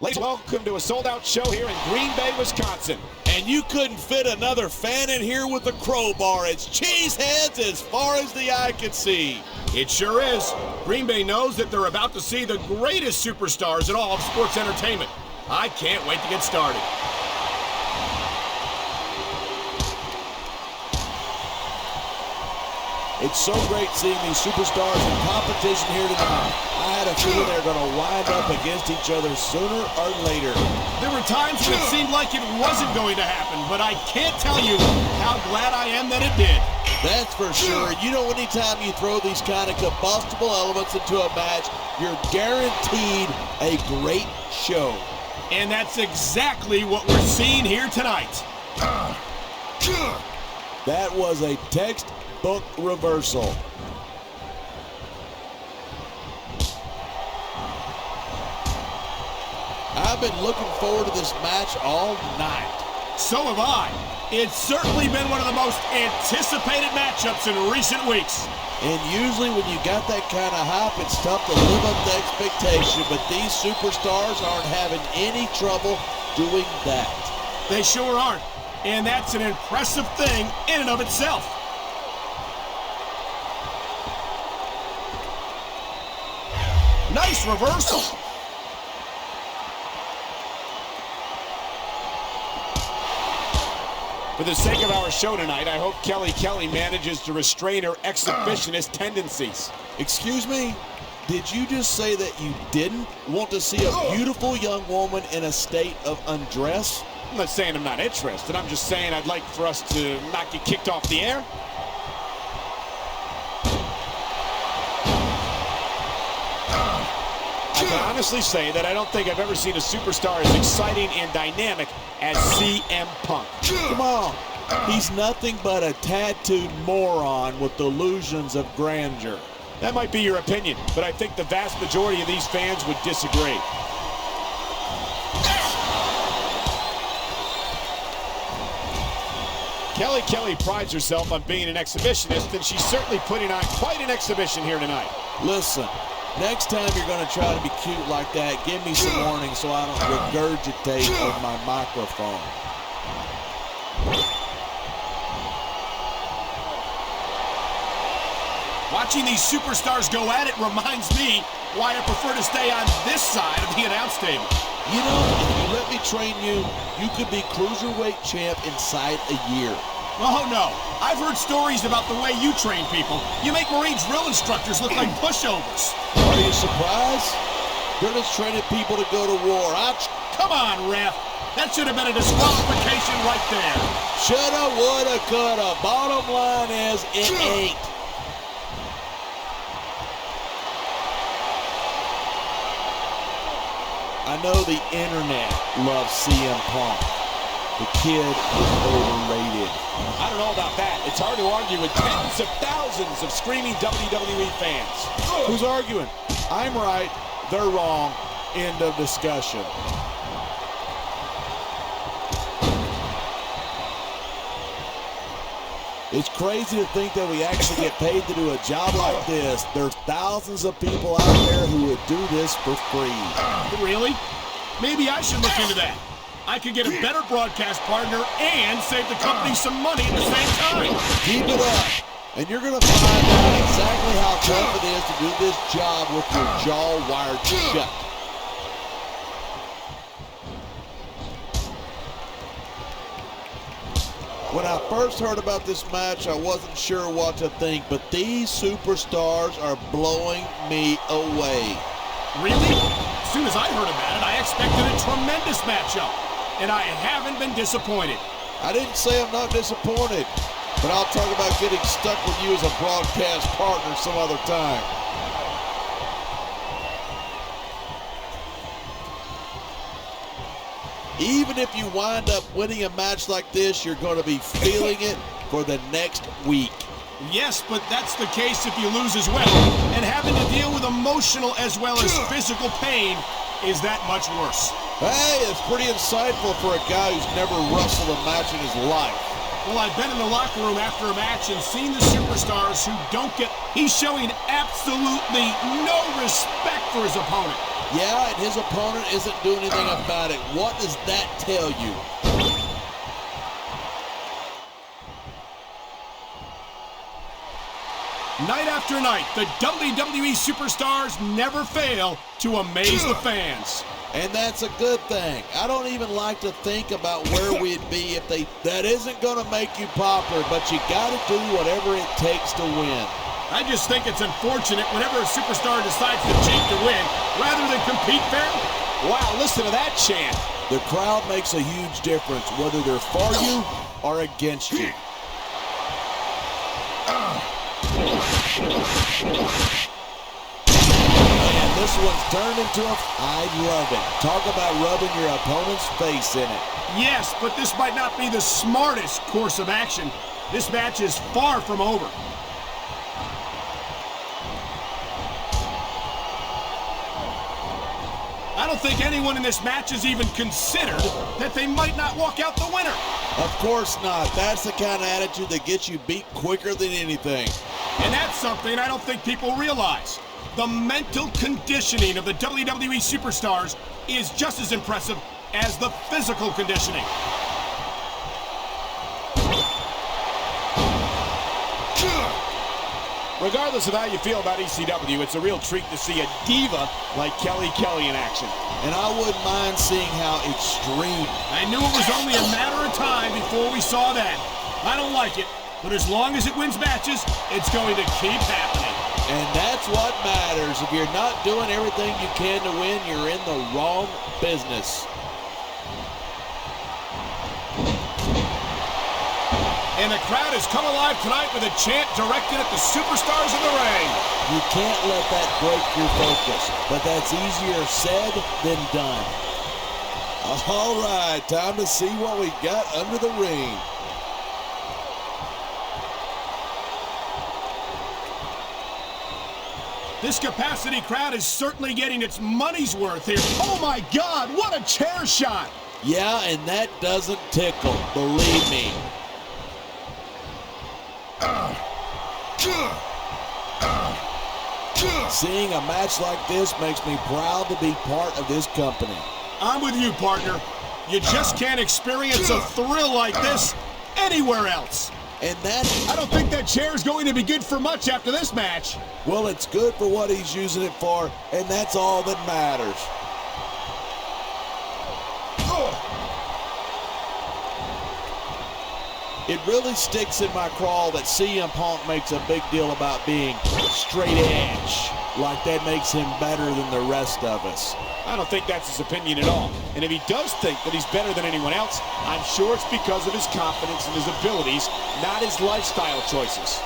Ladies, welcome to a sold-out show here in Green Bay, Wisconsin. And you couldn't fit another fan in here with a crowbar. It's cheeseheads as far as the eye can see. It sure is. Green Bay knows that they're about to see the greatest superstars in all of sports entertainment. I can't wait to get started. It's so great seeing these superstars in competition here tonight. I had a feeling they're going to wind up against each other sooner or later. There were times when it seemed like it wasn't going to happen, but I can't tell you how glad I am that it did. That's for sure. You know, anytime you throw these kind of combustible elements into a match, you're guaranteed a great show. And that's exactly what we're seeing here tonight. That was a textbook reversal. I've been looking forward to this match all night. So have I. It's certainly been one of the most anticipated matchups in recent weeks. And usually when you got that kind of hype, it's tough to live up to expectation, but these superstars aren't having any trouble doing that. They sure aren't. And that's an impressive thing in and of itself. Nice reversal. For the sake of our show tonight, I hope Kelly manages to restrain her exhibitionist tendencies. Excuse me? Did you just say that you didn't want to see a beautiful young woman in a state of undress? I'm not saying I'm not interested. I'm just saying I'd like for us to not get kicked off the air. I can honestly say that I don't think I've ever seen a superstar as exciting and dynamic as CM Punk. Come on. He's nothing but a tattooed moron with delusions of grandeur. That might be your opinion, but I think the vast majority of these fans would disagree. Kelly prides herself on being an exhibitionist, and she's certainly putting on quite an exhibition here tonight. Listen, next time you're going to try to be cute like that, give me some warning so I don't regurgitate on my microphone. Watching these superstars go at it reminds me why I prefer to stay on this side of the announce table. You know, if you let me train you, you could be cruiserweight champ inside a year. Oh, no. I've heard stories about the way you train people. You make Marine drill instructors look like pushovers. Are you surprised? They're just training people to go to war. Come on, ref. That should have been a disqualification right there. Shoulda, woulda, coulda. Bottom line is, it ain't. I know the internet loves CM Punk. The kid is overrated. I don't know about that. It's hard to argue with tens of thousands of screaming WWE fans. Who's arguing? I'm right, they're wrong. End of discussion. It's crazy to think that we actually get paid to do a job like this. There's thousands of people out there who would do this for free. Really? Maybe I should look into that. I could get a better broadcast partner and save the company some money at the same time. Keep it up, and you're going to find out exactly how tough it is to do this job with your jaw wired shut. When I first heard about this match, I wasn't sure what to think, but these superstars are blowing me away. Really? As soon as I heard about it, I expected a tremendous matchup, and I haven't been disappointed. I didn't say I'm not disappointed, but I'll talk about getting stuck with you as a broadcast partner some other time. Even if you wind up winning a match like this, you're going to be feeling it for the next week. Yes, but that's the case if you lose as well. And having to deal with emotional as well as physical pain is that much worse. Hey, it's pretty insightful for a guy who's never wrestled a match in his life. Well, I've been in the locker room after a match and seen the superstars who don't get... He's showing absolutely no respect for his opponent. Yeah, and his opponent isn't doing anything about it. What does that tell you? Night after night, the WWE superstars never fail to amaze the fans. And that's a good thing. I don't even like to think about where we'd be if they... That isn't going to make you popular, but you got to do whatever it takes to win. I just think it's unfortunate whenever a superstar decides to cheat to win rather than compete fairly. Wow, listen to that chant. The crowd makes a huge difference, whether they're for you or against you. And this one's turned into a... I love it. Talk about rubbing your opponent's face in it. Yes, but this might not be the smartest course of action. This match is far from over. I don't think anyone in this match has even considered that they might not walk out the winner. Of course not. That's the kind of attitude that gets you beat quicker than anything. And that's something I don't think people realize. The mental conditioning of the WWE superstars is just as impressive as the physical conditioning. Regardless of how you feel about ECW, it's a real treat to see a diva like Kelly in action. And I wouldn't mind seeing how extreme. I knew it was only a matter of time before we saw that. I don't like it, but as long as it wins matches, it's going to keep happening. And that's what matters. If you're not doing everything you can to win, you're in the wrong business. And the crowd has come alive tonight with a chant directed at the superstars in the ring. You can't let that break your focus, but that's easier said than done. All right, time to see what we got under the ring. This capacity crowd is certainly getting its money's worth here. Oh my God, what a chair shot! Yeah, and that doesn't tickle, believe me. Seeing a match like this makes me proud to be part of this company. I'm with you, partner. You just can't experience a thrill like this anywhere else. And that... I don't think that chair is going to be good for much after this match. Well, it's good for what he's using it for, and that's all that matters. It really sticks in my craw that CM Punk makes a big deal about being straight edge, like that makes him better than the rest of us. I don't think that's his opinion at all. And if he does think that he's better than anyone else, I'm sure it's because of his confidence and his abilities, not his lifestyle choices.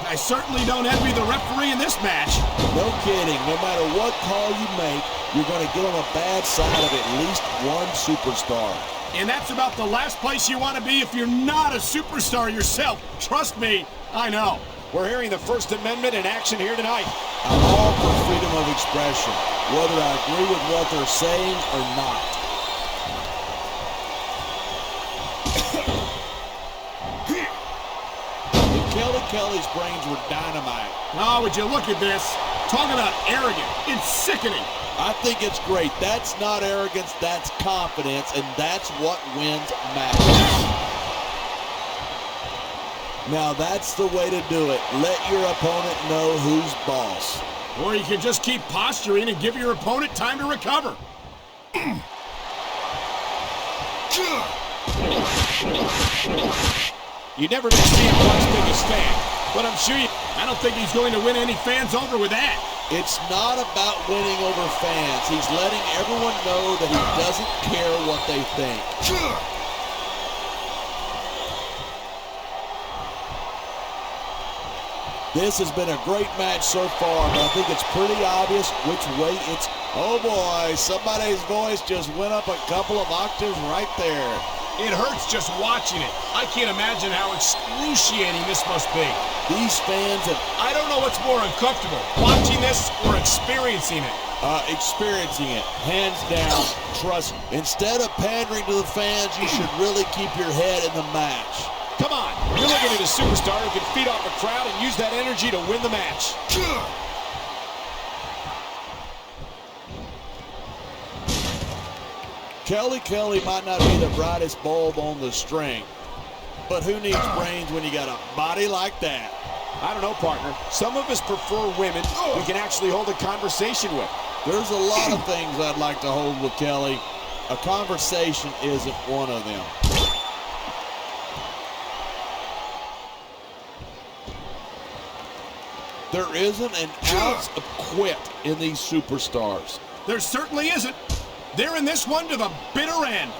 I certainly don't envy the referee in this match. No kidding. No matter what call you make, you're going to get on the bad side of at least one superstar. And that's about the last place you want to be if you're not a superstar yourself. Trust me, I know. We're hearing the First Amendment in action here tonight. I'm all for freedom of expression, whether I agree with what they're saying or not. Kelly's brains were dynamite. Oh, would you look at this? Talk about arrogant. It's sickening. I think it's great. That's not arrogance, that's confidence, and that's what wins matches. Now that's the way to do it. Let your opponent know who's boss. Or you can just keep posturing and give your opponent time to recover. You never been CM Punk's biggest fan, but I'm sure you... I don't think he's going to win any fans over with that. It's not about winning over fans. He's letting everyone know that he doesn't care what they think. This has been a great match so far, but I think it's pretty obvious which way it's... Oh boy, somebody's voice just went up a couple of octaves right there. It hurts just watching it. I can't imagine how excruciating this must be. These fans have... I don't know what's more uncomfortable, watching this or experiencing it. Experiencing it, hands down. Trust me. Instead of pandering to the fans, you should really keep your head in the match. Come on, you're looking they need a superstar who can feed off the crowd and use that energy to win the match. Kelly might not be the brightest bulb on the string, but who needs brains when you got a body like that? I don't know, partner. Some of us prefer women we can actually hold a conversation with. There's a lot of things I'd like to hold with Kelly. A conversation isn't one of them. There isn't an ounce of quit in these superstars. There certainly isn't. They're in this one to the bitter end.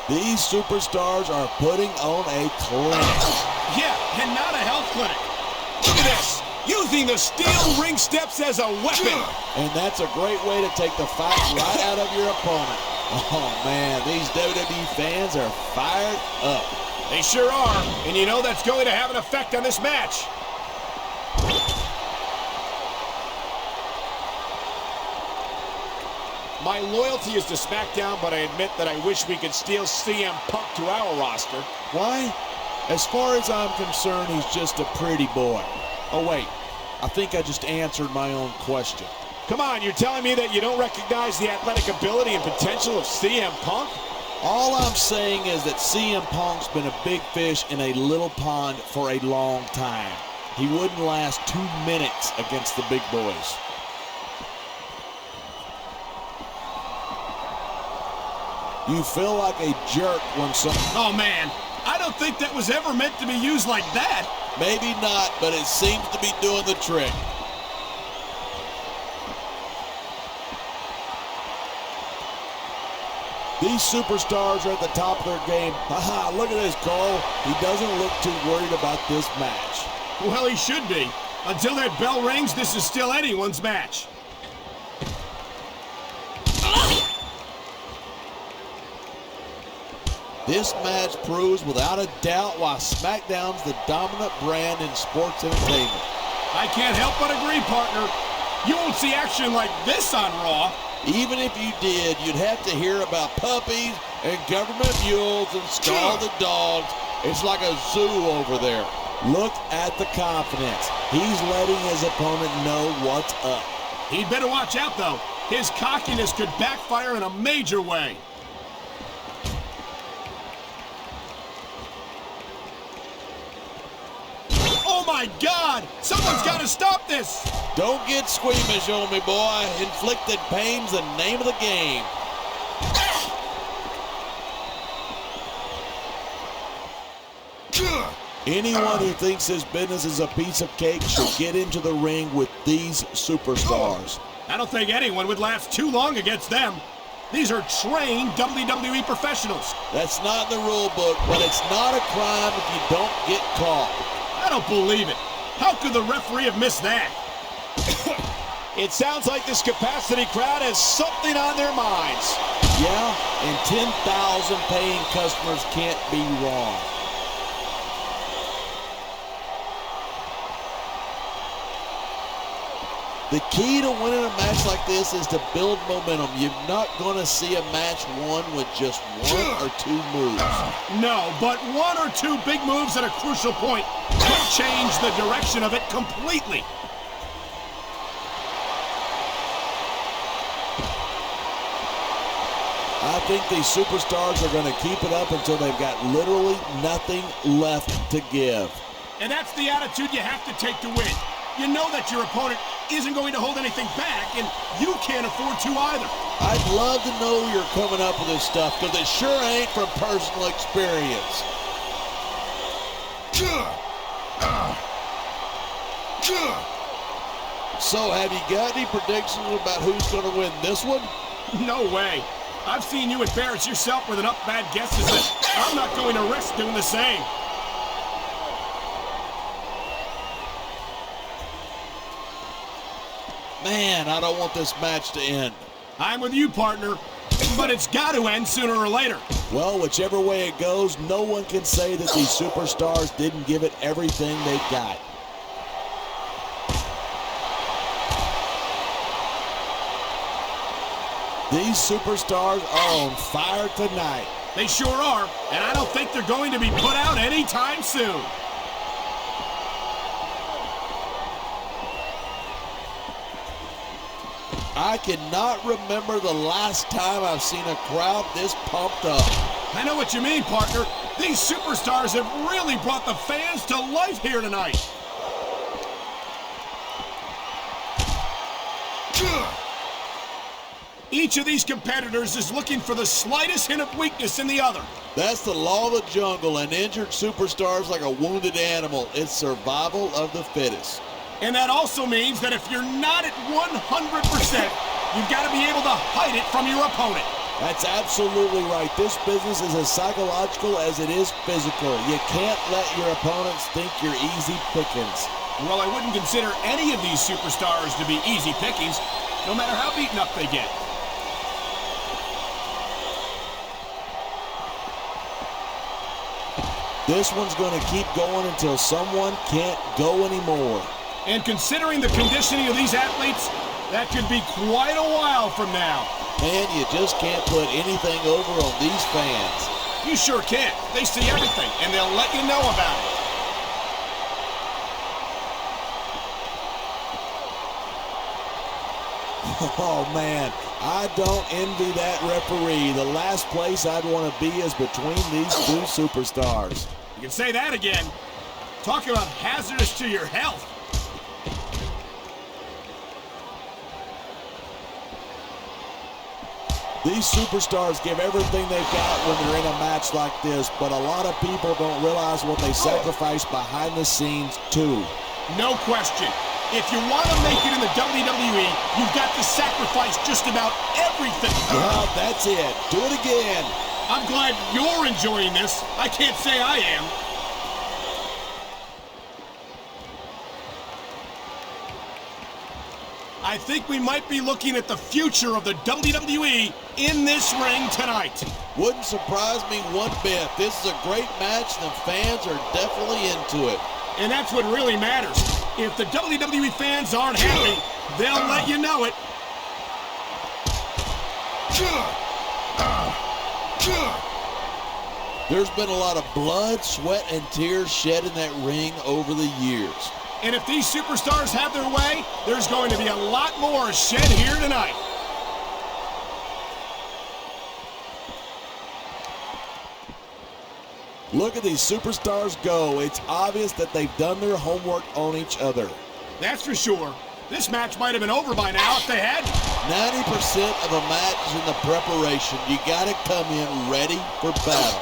These superstars are putting on a clinic. Yeah, and not a health clinic. Look at this. Using the steel ring steps as a weapon. And that's a great way to take the fight right out of your opponent. Oh, man, these WWE fans are fired up. They sure are. And you know that's going to have an effect on this match. My loyalty is to SmackDown, but I admit that I wish we could steal CM Punk to our roster. Why? As far as I'm concerned, he's just a pretty boy. Oh, wait. I think I just answered my own question. Come on, you're telling me that you don't recognize the athletic ability and potential of CM Punk? All I'm saying is that CM Punk's been a big fish in a little pond for a long time. He wouldn't last 2 minutes against the big boys. You feel like a jerk when some... Oh, man. I don't think that was ever meant to be used like that. Maybe not, but it seems to be doing the trick. These superstars are at the top of their game. Haha, look at this, Cole. He doesn't look too worried about this match. Well, he should be. Until that bell rings, this is still anyone's match. This match proves without a doubt why SmackDown's the dominant brand in sports entertainment. I can't help but agree, partner. You won't see action like this on Raw. Even if you did, you'd have to hear about puppies and government mules and scalded dogs. It's like a zoo over there. Look at the confidence. He's letting his opponent know what's up. He'd better watch out, though. His cockiness could backfire in a major way. Oh, my God! Someone's got to stop this! Don't get squeamish on me, boy. Inflicted pain's the name of the game. Anyone who thinks this business is a piece of cake should get into the ring with these superstars. I don't think anyone would last too long against them. These are trained WWE professionals. That's not in the rule book, but it's not a crime if you don't get caught. I don't believe it. How could the referee have missed that? It sounds like this capacity crowd has something on their minds. Yeah, and 10,000 paying customers can't be wrong. The key to winning a match like this is to build momentum. You're not going to see a match won with just one or two moves. No, but one or two big moves at a crucial point could change the direction of it completely. I think these superstars are going to keep it up until they've got literally nothing left to give. And that's the attitude you have to take to win. You know that your opponent isn't going to hold anything back, and you can't afford to either. I'd love to know you're coming up with this stuff, because it sure ain't from personal experience. So, have you got any predictions about who's going to win this one? No way. I've seen you embarrass yourself with enough bad guesses that I'm not going to risk doing the same. Man, I don't want this match to end. I'm with you, partner, but it's got to end sooner or later. Well, whichever way it goes, no one can say that these superstars didn't give it everything they got. These superstars are on fire tonight. They sure are, and I don't think they're going to be put out anytime soon. I cannot remember the last time I've seen a crowd this pumped up. I know what you mean, partner. These superstars have really brought the fans to life here tonight. Each of these competitors is looking for the slightest hint of weakness in the other. That's the law of the jungle. An injured superstar is like a wounded animal. It's survival of the fittest. And that also means that if you're not at 100%, you've got to be able to hide it from your opponent. That's absolutely right. This business is as psychological as it is physical. You can't let your opponents think you're easy pickings. Well, I wouldn't consider any of these superstars to be easy pickings, no matter how beaten up they get. This one's going to keep going until someone can't go anymore. And considering the conditioning of these athletes, that could be quite a while from now. Man, you just can't put anything over on these fans. You sure can't. They see everything, and they'll let you know about it. Oh, man, I don't envy that referee. The last place I'd want to be is between these two superstars. You can say that again. Talk about hazardous to your health. These superstars give everything they've got when they're in a match like this, but a lot of people don't realize what they sacrifice behind the scenes, too. No question. If you want to make it in the WWE, you've got to sacrifice just about everything. Well, that's it. Do it again. I'm glad you're enjoying this. I can't say I am. I think we might be looking at the future of the WWE in this ring tonight. Wouldn't surprise me one bit. This is a great match, and the fans are definitely into it. And that's what really matters. If the WWE fans aren't happy, they'll let you know it. There's been a lot of blood, sweat, and tears shed in that ring over the years. And if these superstars have their way, there's going to be a lot more shed here tonight. Look at these superstars go. It's obvious that they've done their homework on each other. That's for sure. This match might have been over by now if they had. 90% of a match is in the preparation. You got to come in ready for battle.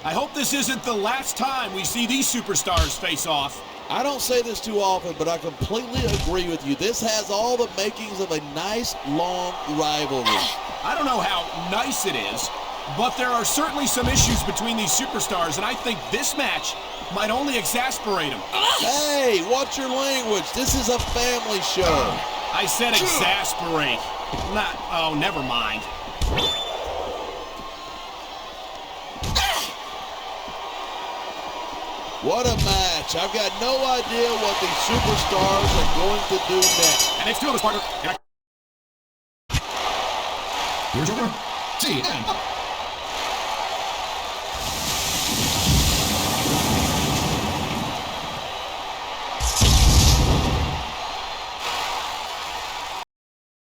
I hope this isn't the last time we see these superstars face off. I don't say this too often, but I completely agree with you. This has all the makings of a nice, long rivalry. I don't know how nice it is, but there are certainly some issues between these superstars, and I think this match might only exasperate them. Hey, watch your language. This is a family show. I said exasperate. Not, oh, never mind. What a match. I've got no idea what these superstars are going to do next. And it's two of us, partner. Here's your winner, CM.